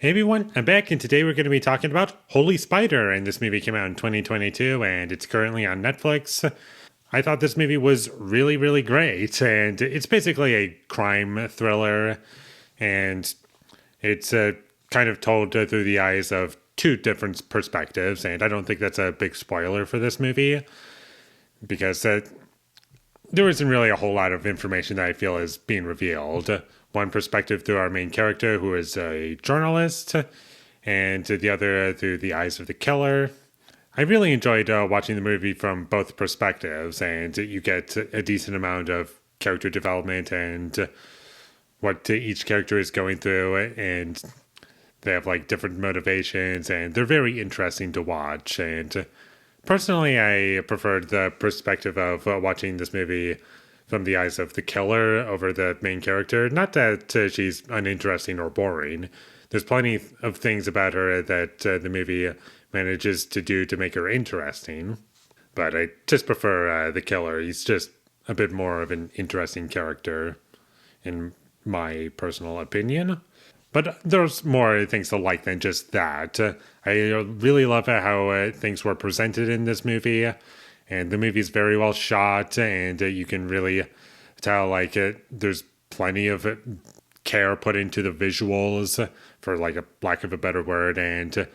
Hey everyone, I'm back, and today we're going to be talking about Holy Spider, and this movie came out in 2022, and it's currently on Netflix. I thought this movie was really, really great, and it's basically a crime thriller, and it's kind of told through the eyes of two different perspectives, and I don't think that's a big spoiler for this movie, because there isn't really a whole lot of information that I feel is being revealed. One perspective through our main character, who is a journalist, and the other through the eyes of the killer. I really enjoyed watching the movie from both perspectives, and you get a decent amount of character development and what each character is going through, and they have like different motivations, and they're very interesting to watch. And personally, I preferred the perspective of watching this movie from the eyes of the killer over the main character. Not that she's uninteresting or boring. There's plenty of things about her that the movie manages to do to make her interesting. But I just prefer the killer. He's just a bit more of an interesting character, in my personal opinion. But there's more things to like than just that. I really love how things were presented in this movie. And the movie is very well shot, and you can really tell there's plenty of care put into the visuals, for like a lack of a better word. And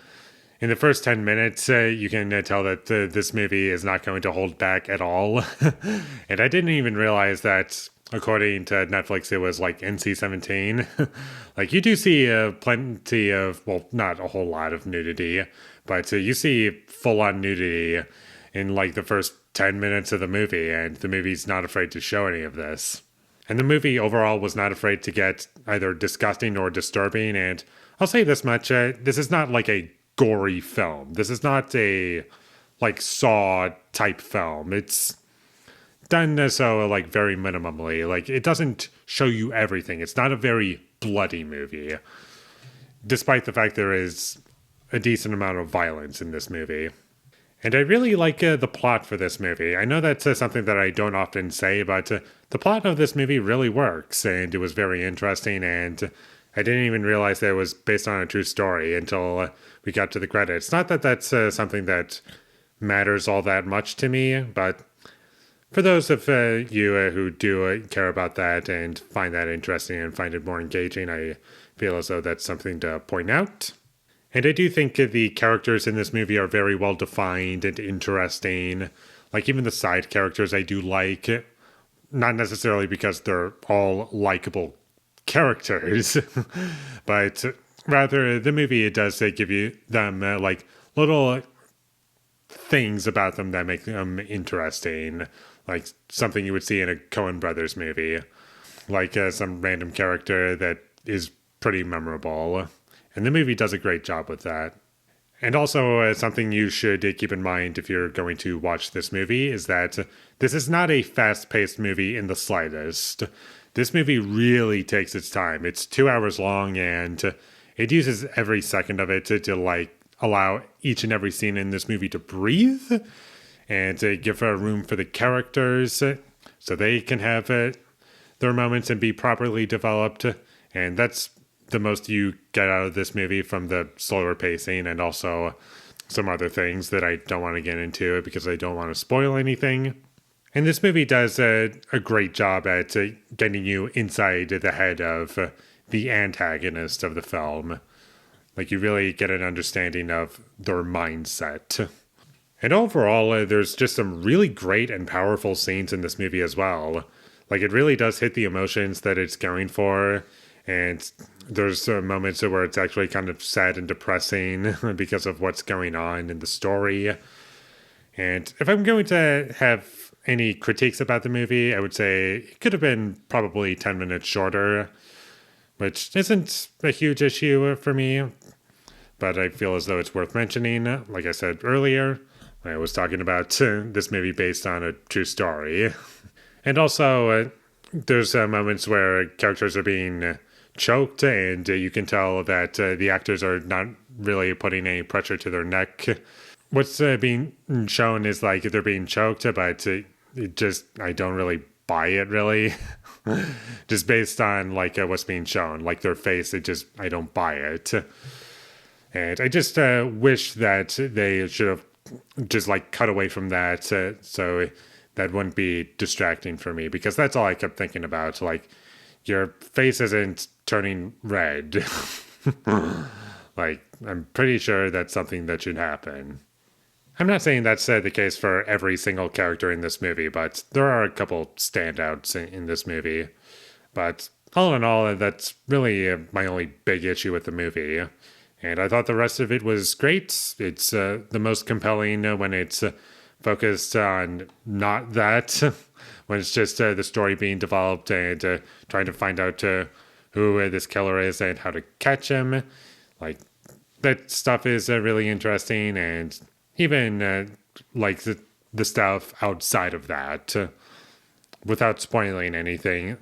in the first 10 minutes, you can tell that this movie is not going to hold back at all. And I didn't even realize that, according to Netflix, it was like NC-17. Like, you do see plenty of, well, not a whole lot of nudity, but you see full-on nudity in like the first 10 minutes of the movie, and the movie's not afraid to show any of this. And the movie overall was not afraid to get either disgusting or disturbing, and I'll say this much, this is not like a gory film. This is not a like Saw type film. It's done so like very minimally. Like, it doesn't show you everything. It's not a very bloody movie, despite the fact there is a decent amount of violence in this movie. And I really like the plot for this movie. I know that's something that I don't often say, but the plot of this movie really works, and it was very interesting, and I didn't even realize that it was based on a true story until we got to the credits. Not that that's something that matters all that much to me, but for those of you who do care about that and find that interesting and find it more engaging, I feel as though that's something to point out. And I do think the characters in this movie are very well defined and interesting. Like, even the side characters I do like, not necessarily because they're all likable characters, but rather the movie, it does give you them like little things about them that make them interesting. Like something you would see in a Coen Brothers movie. Like some random character that is pretty memorable. And the movie does a great job with that. And also, something you should keep in mind if you're going to watch this movie is that this is not a fast-paced movie in the slightest. This movie really takes its time. It's 2 hours long, and it uses every second of it to like allow each and every scene in this movie to breathe and to give room for the characters so they can have their moments and be properly developed. And that's the most you get out of this movie, from the slower pacing and also some other things that I don't want to get into because I don't want to spoil anything. And this movie does a great job at getting you inside the head of the antagonist of the film. Like, you really get an understanding of their mindset. And overall, there's just some really great and powerful scenes in this movie as well. Like, it really does hit the emotions that it's going for. And there's moments where it's actually kind of sad and depressing because of what's going on in the story. And if I'm going to have any critiques about the movie, I would say it could have been probably 10 minutes shorter, which isn't a huge issue for me, but I feel as though it's worth mentioning. Like I said earlier, when I was talking about this movie based on a true story. And also, there's moments where characters are being choked, and you can tell that the actors are not really putting any pressure to their neck. What's being shown is like they're being choked, but it just, I don't really buy it, really. just based on like what's being shown, like their face. I don't buy it. And I just wish that they should have just like cut away from that, so that wouldn't be distracting for me, because that's all I kept thinking about. Like, your face isn't turning red. Like, I'm pretty sure that's something that should happen. I'm not saying that's the case for every single character in this movie, but there are a couple standouts in this movie. But all in all, that's really my only big issue with the movie. And I thought the rest of it was great. It's the most compelling when it's focused on not that, when it's just the story being developed and trying to find out who this killer is and how to catch him. Like, that stuff is really interesting, and even like the stuff outside of that, without spoiling anything,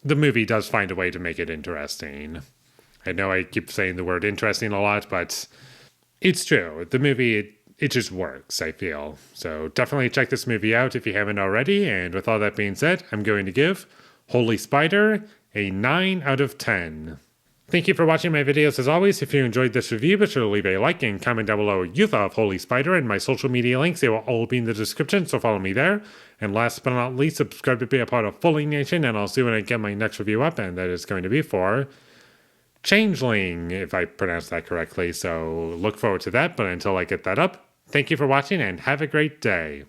the movie does find a way to make it interesting. I know I keep saying the word interesting a lot, but it's true. The movie, it just works, I feel. So definitely check this movie out if you haven't already. And with all that being said, I'm going to give Holy Spider a 9 out of 10. Thank you for watching my videos as always. If you enjoyed this review, be sure to leave a like and comment down below what you thought of Holy Spider, and my social media links. They will all be in the description, so follow me there. And last but not least, subscribe to be a part of Foley Nation, and I'll see when I get my next review up, and that is going to be for Changeling, if I pronounced that correctly. So look forward to that, but until I get that up, thank you for watching and have a great day.